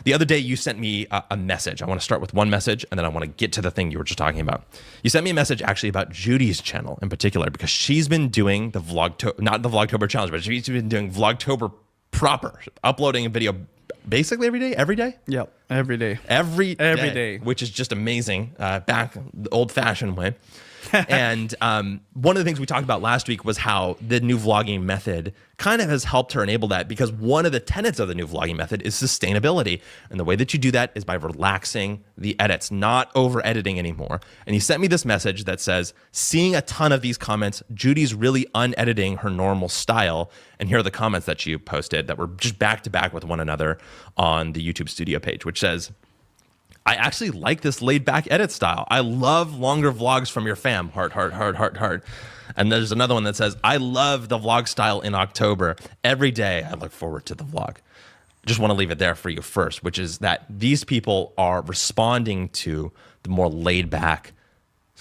The other day, you sent me a message. I want to start with one message, and then I want to get to the thing you were just talking about. You sent me a message actually about Judy's channel in particular, because she's been doing the not the Vlogtober challenge, but she's been doing Vlogtober proper, uploading a video basically every day. Yep, every day. Every day, which is just amazing. Back the old-fashioned way. And one of the things we talked about last week was how the new vlogging method kind of has helped her enable that, because one of the tenets of the new vlogging method is sustainability. And the way that you do that is by relaxing the edits, not over editing anymore. And he sent me this message that says, seeing a ton of these comments, Judy's really unediting her normal style. And here are the comments that she posted that were just back to back with one another on the YouTube studio page, which says, I actually like this laid back edit style. I love longer vlogs from your fam. Heart, heart, heart, heart, heart. And there's another one that says, I love the vlog style in October. Every day I look forward to the vlog. Just want to leave it there for you first, which is that these people are responding to the more laid back,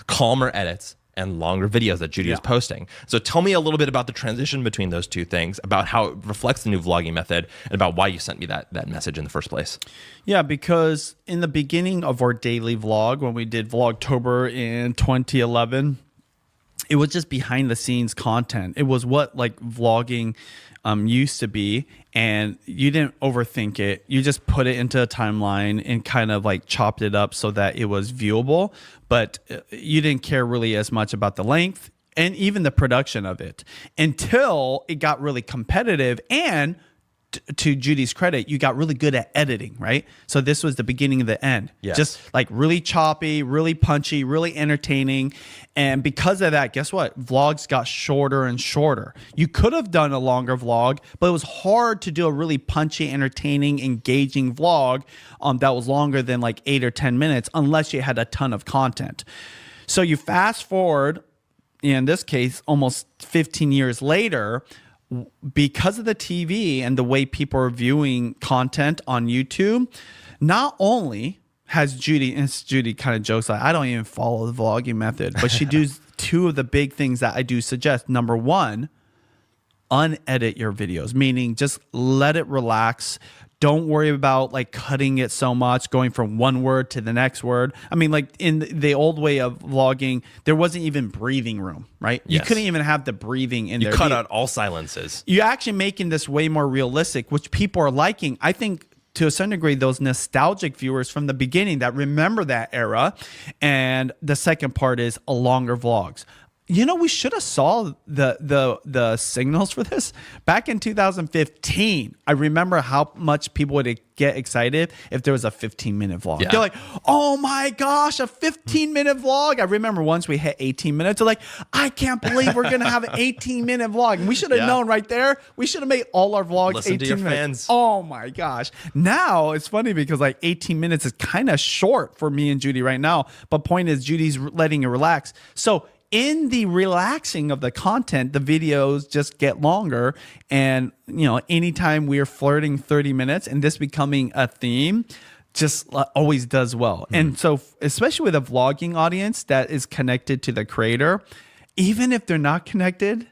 calmer edits and longer videos that Judy is posting. So tell me a little bit about the transition between those two things, about how it reflects the new vlogging method, and about why you sent me that message in the first place. Yeah, because in the beginning of our daily vlog, when we did Vlogtober in 2011, it was just behind the scenes content. It was what like vlogging used to be, and you didn't overthink it. You just put it into a timeline and kind of like chopped it up so that it was viewable, but you didn't care really as much about the length and even the production of it until it got really competitive. And to Judy's credit, you got really good at editing, right? So this was the beginning of the end. Yes. Just like really choppy, really punchy, really entertaining. And because of that, guess what? Vlogs got shorter and shorter. You could have done a longer vlog, but it was hard to do a really punchy, entertaining, engaging vlog that was longer than like 8 or 10 minutes unless you had a ton of content. So you fast forward, in this case, almost 15 years later, because of the TV and the way people are viewing content on YouTube, not only has Judy, and Judy kind of jokes like, I don't even follow the vlogging method, but she does two of the big things that I do suggest. Number one, unedit your videos, meaning just let it relax. Don't worry about like cutting it so much, going from one word to the next word. I mean, like in the old way of vlogging, there wasn't even breathing room, right? Yes. You couldn't even have the breathing in there. You cut out all silences. You're actually making this way more realistic, which people are liking. I think to a certain degree, those nostalgic viewers from the beginning that remember that era. And the second part is a longer vlogs. You know, we should have saw the signals for this back in 2015. I remember how much people would get excited if there was a 15-minute vlog. Yeah. They're like, oh my gosh, a 15-minute vlog. I remember once we hit 18 minutes. They're like, I can't believe we're going to have an 18-minute vlog. And we should have known right there. We should have made all our vlogs Listen 18 to your minutes. fans. Oh my gosh. Now it's funny because like 18 minutes is kind of short for me and Judy right now. But point is, Judy's letting it relax. So in the relaxing of the content, the videos just get longer. And, you know, anytime we're flirting 30 minutes and this becoming a theme, just always does well. And so, especially with a vlogging audience that is connected to the creator, even if they're not connected,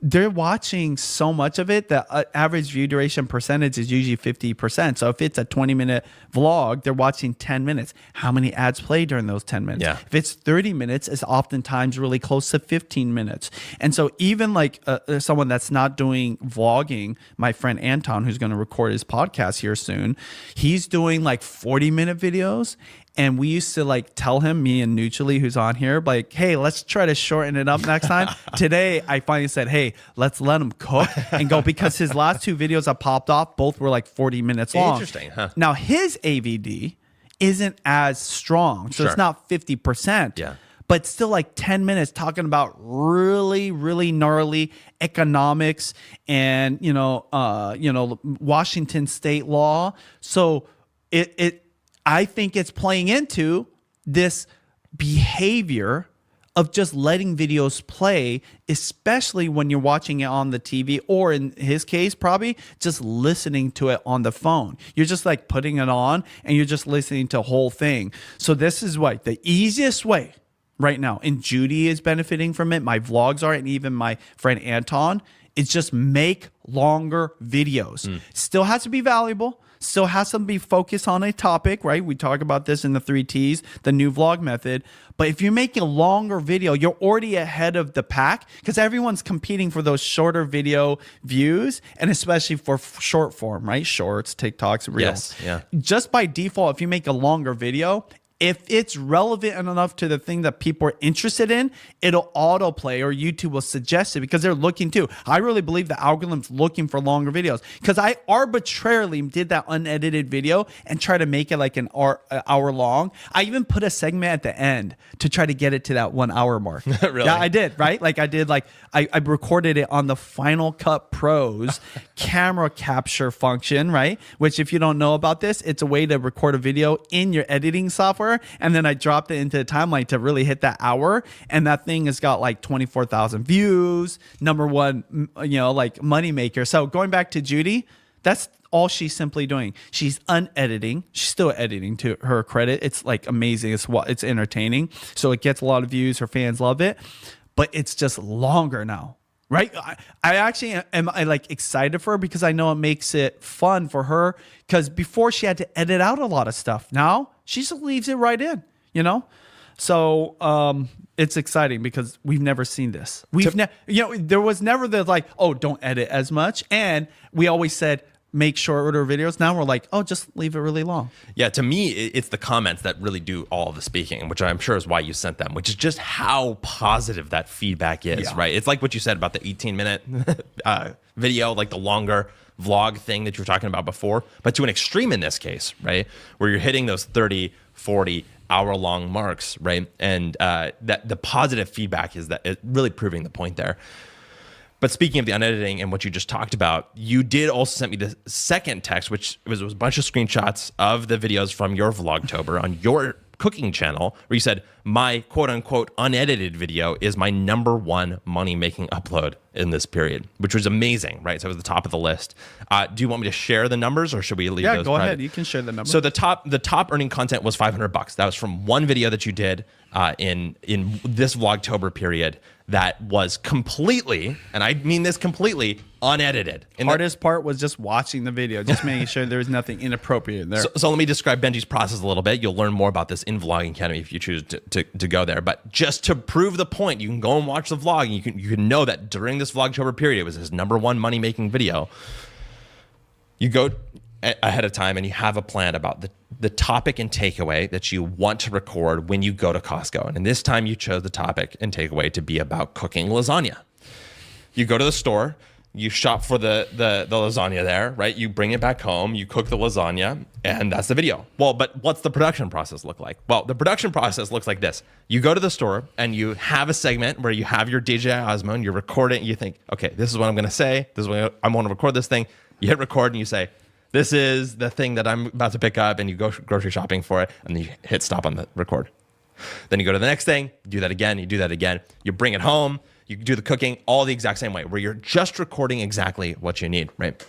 they're watching so much of it that average view duration percentage is usually 50%. So if it's a 20-minute vlog, they're watching 10 minutes. How many ads play during those 10 minutes? Yeah. If it's 30 minutes, it's oftentimes really close to 15 minutes. And so even like someone that's not doing vlogging, my friend Anton, who's going to record his podcast here soon, he's doing like 40-minute videos. And we used to like tell him, me and Nuchely, who's on here, like, hey, let's try to shorten it up next time. Today, I finally said, hey, let's let him cook and go, because his last two videos that popped off, both were like 40 minutes long. Interesting, huh? Now, his AVD isn't as strong. So Sure. it's not 50%. Yeah. But still like 10 minutes talking about really, really gnarly economics and, Washington state law. So I think it's playing into this behavior of just letting videos play, especially when you're watching it on the TV, or in his case, probably just listening to it on the phone. You're just like putting it on and you're just listening to the whole thing. So this is what the easiest way right now, and Judy is benefiting from it, my vlogs are, and even my friend Anton, is just make longer videos. Still has to be valuable. Still has to be focused on a topic, right? We talk about this in the 3 T's, the new vlog method. But if you're making a longer video, you're already ahead of the pack because everyone's competing for those shorter video views, and especially for short form, right? Shorts, TikToks, Reels. Yes, yeah. Just by default, if you make a longer video, if it's relevant enough to the thing that people are interested in, it'll autoplay or YouTube will suggest it because they're looking too. I really believe the algorithm's looking for longer videos because I arbitrarily did that unedited video and try to make it like an hour long. I even put a segment at the end to try to get it to that 1 hour mark. Really? Yeah, I did, right? Like I recorded it on the Final Cut Pro's camera capture function, right? Which if you don't know about this, it's a way to record a video in your editing software. And then I dropped it into the timeline to really hit that hour. And that thing has got like 24,000 views, #1, like moneymaker. So going back to Judy, that's all she's simply doing. She's unediting. She's still editing, to her credit. It's like amazing. It's entertaining. So it gets a lot of views. Her fans love it. But it's just longer now. Right. I actually am like excited for her because I know it makes it fun for her because before she had to edit out a lot of stuff. Now she just leaves it right in, So it's exciting because we've never seen this. There was never the like, oh, don't edit as much. And we always said, make shorter videos. Now we're like, oh, just leave it really long. Yeah, to me, it's the comments that really do all the speaking, which I'm sure is why you sent them, which is just how positive that feedback is, right? It's like what you said about the 18-minute video, like the longer vlog thing that you were talking about before, but to an extreme in this case, right? Where you're hitting those 30, 40 hour-long marks, right? And that the positive feedback is that it's really proving the point there. But speaking of the unediting and what you just talked about, you did also send me the second text, which was a bunch of screenshots of the videos from your Vlogtober on your cooking channel, where you said, my quote-unquote unedited video is my #1 money-making upload in this period, which was amazing, right? So it was the top of the list. Do you want me to share the numbers, or should we leave those Yeah, go private? ahead. You can share the numbers. So the top earning content was $500. That was from one video that you did in this Vlogtober period that was completely, and I mean this completely, unedited. The hardest part was just watching the video, just making sure there was nothing inappropriate in there. So let me describe Benji's process a little bit. You'll learn more about this in Vlogging Academy if you choose to go there. But just to prove the point, you can go and watch the vlog, and you can know that during this Vlogtober period, it was his #1 money-making video. You go ahead of time and you have a plan about the topic and takeaway that you want to record when you go to Costco. And this time you chose the topic and takeaway to be about cooking lasagna. You go to the store, you shop for the lasagna there, right? You bring it back home, you cook the lasagna, and that's the video. Well, but what's the production process look like? Well, the production process looks like this. You go to the store and you have a segment where you have your DJI Osmo and you record it and you think, okay, this is what I'm going to say. This is what I'm going to record this thing. You hit record and you say, this is the thing that I'm about to pick up, and you go grocery shopping for it, and then you hit stop on the record. Then you go to the next thing, you do that again, you do that again. You bring it home, you do the cooking all the exact same way, where you're just recording exactly what you need, right?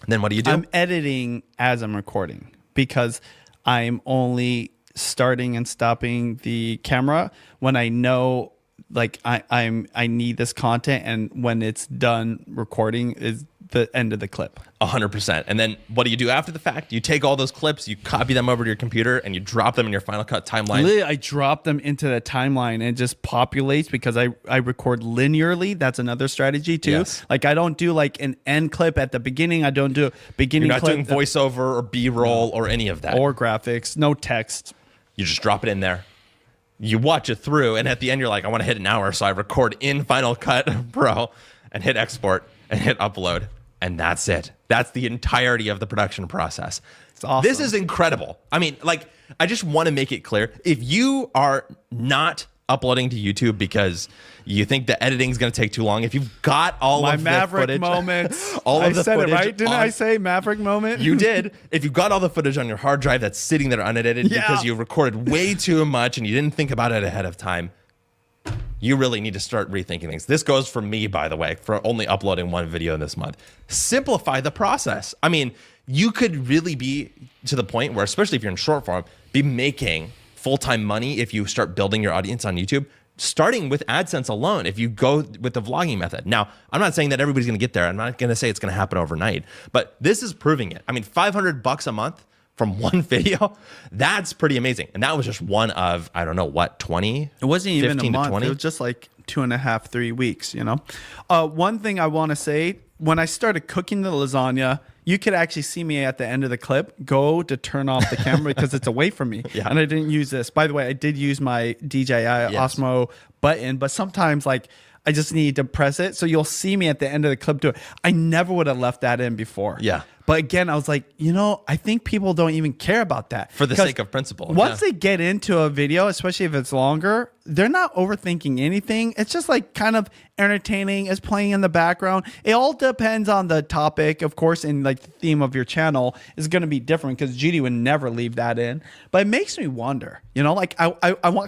And then what do you do? I'm editing as I'm recording because I'm only starting and stopping the camera when I know like I need this content, and when it's done recording is the end of the clip. 100%. And then what do you do after the fact? You take all those clips, you copy them over to your computer, and you drop them in your Final Cut timeline. Literally, I drop them into the timeline and it just populates because I record linearly. That's another strategy too. Yes. Like I don't do like an end clip at the beginning. I don't do a beginning You're not clip. doing voiceover or B-roll or any of that. Or graphics, no text. You just drop it in there. You watch it through, and at the end, you're like, I want to hit an hour, so I record in Final Cut Pro and hit export and hit upload. And that's it. That's the entirety of the production process. It's awesome. This is incredible. I mean, like, I just want to make it clear. If you are not uploading to YouTube because you think the editing is going to take too long, if you've got all my of the Maverick footage, moments, all of I the said footage it right. Didn't on- I say Maverick moment? You did. If you've got all the footage on your hard drive that's sitting there unedited because you recorded way too much and you didn't think about it ahead of time, you really need to start rethinking things. This goes for me, by the way, for only uploading one video this month. Simplify the process. I mean, you could really be to the point where, especially if you're in short form, be making full-time money if you start building your audience on YouTube starting with AdSense alone, if you go with the vlogging method. Now, I'm not saying that everybody's going to get there. I'm not going to say it's going to happen overnight, but this is proving it. I mean, $500 a month from one video, that's pretty amazing. And that was just one of, I don't know, what, 20? It wasn't even a month. 20? It was just like 2.5, 3 weeks, you know? One thing I want to say, when I started cooking the lasagna, you could actually see me at the end of the clip go to turn off the camera because it's away from me. Yeah. And I didn't use this. By the way, I did use my DJI Osmo button, but sometimes like I just need to press it. So you'll see me at the end of the clip do it. I never would have left that in before. Yeah. But again, I was like, you know, I think people don't even care about that. For the sake of principle. Once they get into a video, especially if it's longer, they're not overthinking anything. It's just like kind of entertaining. It's playing in the background. It all depends on the topic, of course, and like the theme of your channel is going to be different because Judy would never leave that in. But it makes me wonder, you know, like I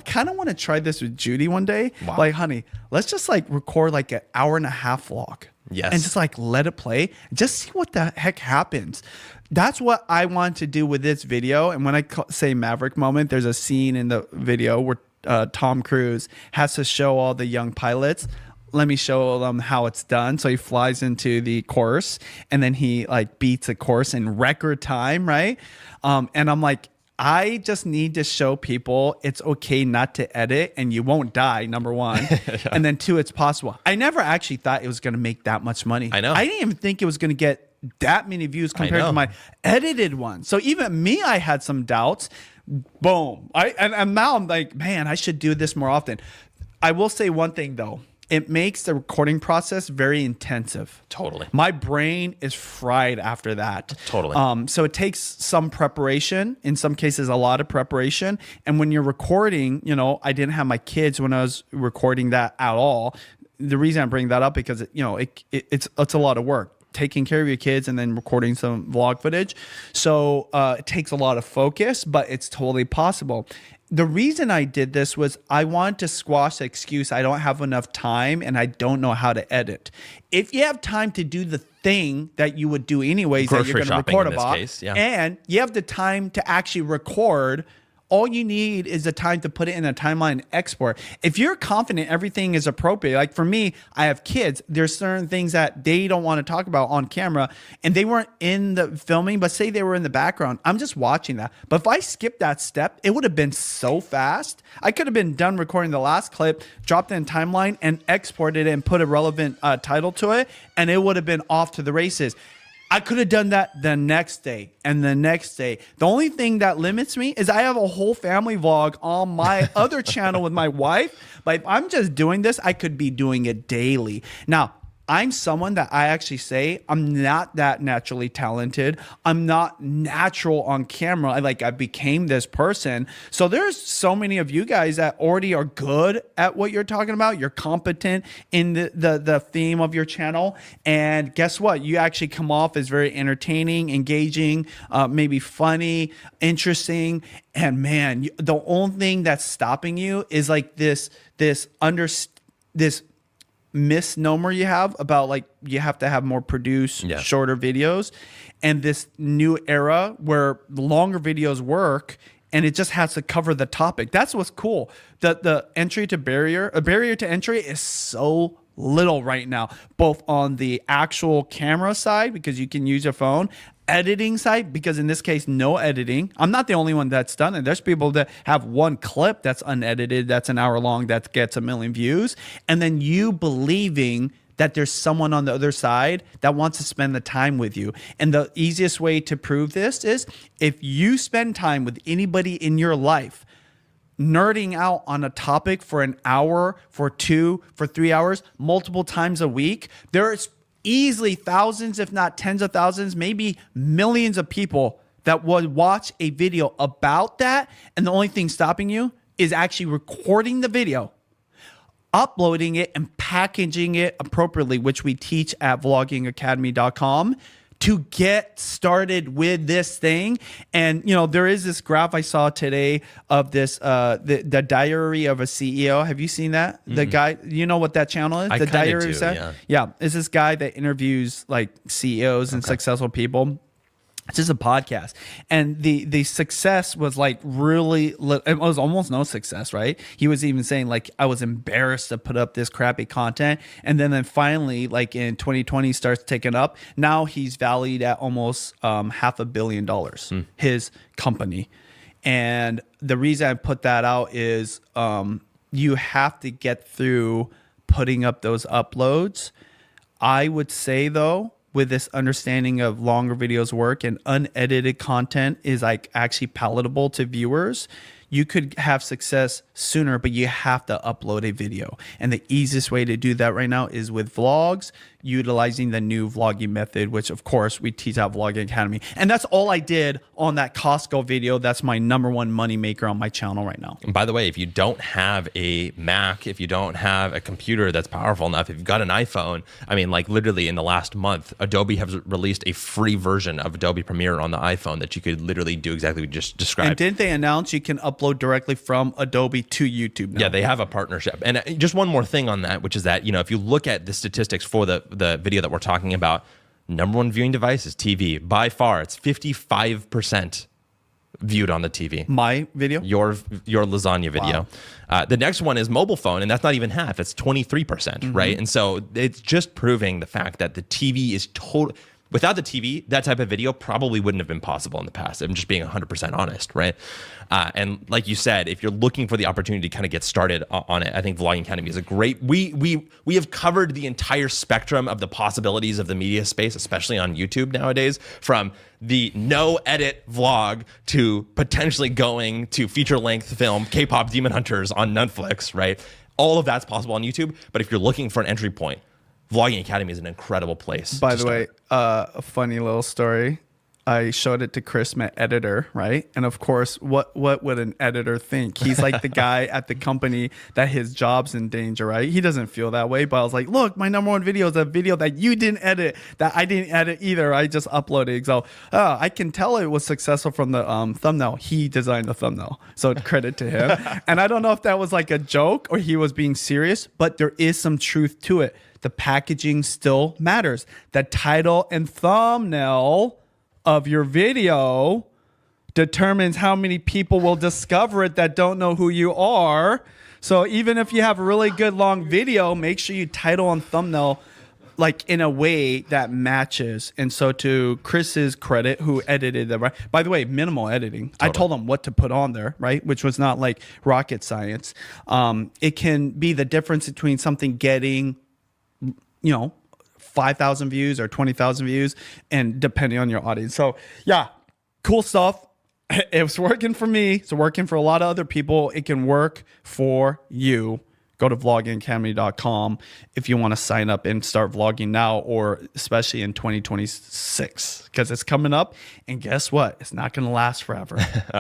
kind of want to try this with Judy one day. Wow. Like, honey, let's just like record like an hour-and-a-half vlog. Yes. And just like let it play. Just see what the heck happens. That's what I want to do with this video. And when I say Maverick moment, there's a scene in the video where Tom Cruise has to show all the young pilots. Let me show them how it's done. So he flies into the course and then he like beats a course in record time, right? And I'm like, I just need to show people it's okay not to edit and you won't die, number one. And then two, it's possible. I never actually thought it was going to make that much money. I know. I didn't even think it was going to get that many views compared to my edited one. So even me, I had some doubts. Boom. And now I'm like, man, I should do this more often. I will say one thing though. It makes the recording process very intensive. Totally. My brain is fried after that. Totally. So it takes some preparation, in some cases, a lot of preparation. And when you're recording, you know, I didn't have my kids when I was recording that at all. The reason I bring that up because, you know, it's a lot of work. Taking care of your kids and then recording some vlog footage. So it takes a lot of focus, but it's totally possible. The reason I did this was I wanted to squash the excuse I don't have enough time and I don't know how to edit. If you have time to do the thing that you would do anyways, that you're going to record about, and you have the time to actually record, all you need is the time to put it in a timeline and export. If you're confident everything is appropriate, like for me, I have kids. There's certain things that they don't want to talk about on camera and they weren't in the filming, but say they were in the background. I'm just watching that. But if I skipped that step, it would have been so fast. I could have been done recording the last clip, dropped it in timeline and exported it and put a relevant title to it. And it would have been off to the races. I could have done that the next day and the next day. The only thing that limits me is I have a whole family vlog on my other channel with my wife. But if I'm just doing this, I could be doing it daily. Now, I'm someone that I actually say I'm not that naturally talented. I'm not natural on camera. I became this person. So there's so many of you guys that already are good at what you're talking about. You're competent in the theme of your channel. And guess what? You actually come off as very entertaining, engaging, maybe funny, interesting. And man, the only thing that's stopping you is like this misnomer you have about like you have to have more produced shorter videos, and this new era where longer videos work and it just has to cover the topic. That's what's cool. The barrier to entry is so little right now, both on the actual camera side because you can use your phone, editing side because in this case no editing. I'm not the only one that's done it. There's people that have one clip that's unedited, that's an hour long, that gets 1 million views, and then you believing that there's someone on the other side that wants to spend the time with you. And the easiest way to prove this is if you spend time with anybody in your life nerding out on a topic for an hour, for 2, for 3 hours, multiple times a week, there's easily thousands, if not tens of thousands, maybe millions of people that would watch a video about that. And the only thing stopping you is actually recording the video, uploading it and packaging it appropriately, which we teach at vloggingacademy.com to get started with this thing. And, you know, there is this graph I saw today of this, the diary of a CEO. Have you seen that? The guy, you know what that channel is? I the diary do, of yeah. It's this guy that interviews like CEOs and successful people. It's just a podcast, and the success was like really. It was almost no success, right? He was even saying like I was embarrassed to put up this crappy content, and then finally, like in 2020, starts taking up. Now he's valued at almost $500 million. His company, and the reason I put that out is you have to get through putting up those uploads. I would say though, with this understanding of longer videos work and unedited content is like actually palatable to viewers, you could have success sooner, but you have to upload a video. And the easiest way to do that right now is with vlogs, utilizing the new vlogging method, which of course we teach at Vlogging Academy. And that's all I did on that Costco video. That's my #1 money maker on my channel right now. And by the way, if you don't have a Mac, if you don't have a computer that's powerful enough, if you've got an iPhone, I mean, like literally in the last month, Adobe has released a free version of Adobe Premiere on the iPhone that you could literally do exactly what you just described. And didn't they announce you can upload directly from Adobe to YouTube now? Yeah, they have a partnership. And just one more thing on that, which is that, you know, if you look at the statistics for the video that we're talking about, #1 viewing device is TV. By far, it's 55% viewed on the TV. My video? Your lasagna video. Wow. The next one is mobile phone, and that's not even half. It's 23%, right? And so it's just proving the fact that the TV is total. Without the TV, that type of video probably wouldn't have been possible in the past. I'm just being 100% honest, right? And like you said, if you're looking for the opportunity to kind of get started on it, I think Vlogging Academy is a great. We have covered the entire spectrum of the possibilities of the media space, especially on YouTube nowadays, from the no edit vlog to potentially going to feature length film K-pop Demon Hunters on Netflix, right? All of that's possible on YouTube. But if you're looking for an entry point, Vlogging Academy is an incredible place. By the way, a funny little story. I showed it to Chris, my editor, right? And of course, what would an editor think? He's like the guy at the company that his job's in danger, right? He doesn't feel that way, but I was like, look, my #1 video is a video that you didn't edit, that I didn't edit either. I just uploaded. So I can tell it was successful from the thumbnail. He designed the thumbnail, so credit to him. And I don't know if that was like a joke or he was being serious, but there is some truth to it. The packaging still matters. The title and thumbnail of your video determines how many people will discover it that don't know who you are. So even if you have a really good long video, make sure you title and thumbnail like in a way that matches. And so to Chris's credit, who edited that, right? By the way, minimal editing. Totally. I told him what to put on there, right? Which was not like rocket science. It can be the difference between something getting, 5,000 views or 20,000 views, and depending on your audience. So yeah, cool stuff. It was working for me. It's working for a lot of other people. It can work for you. Go to vloggingacademy.com if you want to sign up and start vlogging now, or especially in 2026, because it's coming up. And guess what? It's not going to last forever.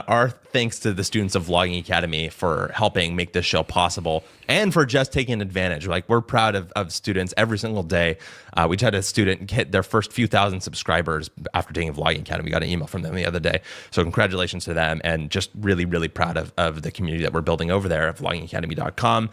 Our thanks to the students of Vlogging Academy for helping make this show possible and for just taking advantage. Like, we're proud of students every single day. We just had a student hit their first few thousand subscribers after taking Vlogging Academy. We got an email from them the other day. So congratulations to them, and just really, really proud of the community that we're building over there at vloggingacademy.com.